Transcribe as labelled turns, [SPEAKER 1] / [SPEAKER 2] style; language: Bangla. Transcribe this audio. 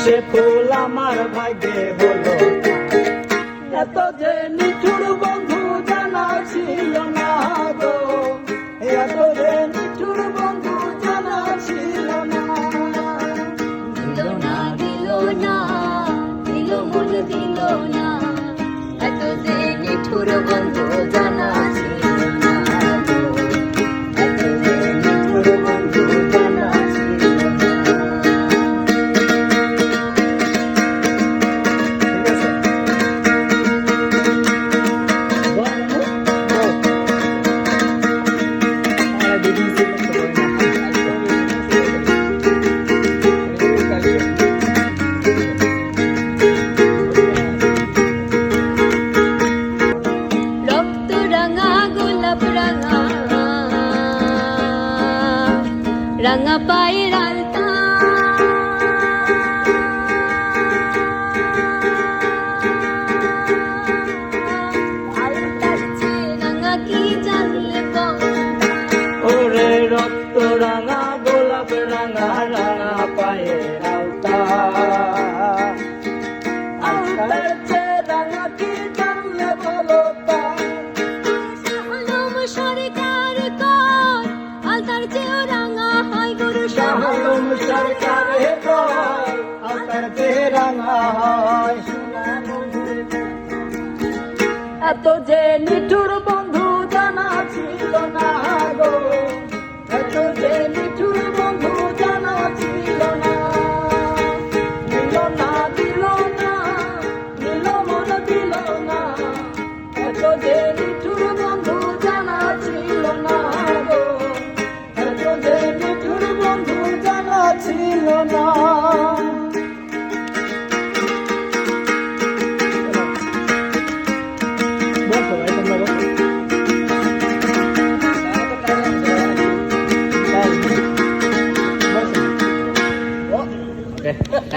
[SPEAKER 1] সে ফুল আমার ভাগ্যে হলো এত যে নিঠুর বন্ধু জানা ছিল না গো, এত যে নিঠুর বন্ধু জানা ছিল না।
[SPEAKER 2] দিল না দিল না দিল মন দিল না, এত যে নিঠুর বন্ধু জানা ছিল না গো, এত যে নিঠুর বন্ধু জানা ছিল না। রক্ত রাঙা গোলাপ রাঙা রাঙা পায়ের আলতা, আলতার চেয়ে রাঙা কি জানলে বল।
[SPEAKER 1] ওরে রক্ত রাঙা গোলাপ রাঙা রাঙা পায়ের আলতা, আলতার চেয়ে রাঙা কি জানলে বলো তা।
[SPEAKER 2] শাহলম সরকার কর আলতার চেয়েও রাঙা হয় গুরু
[SPEAKER 1] শাহলম সরকার কর আলতার চেয়ে রাঙা হয়। এত যে নিঠুর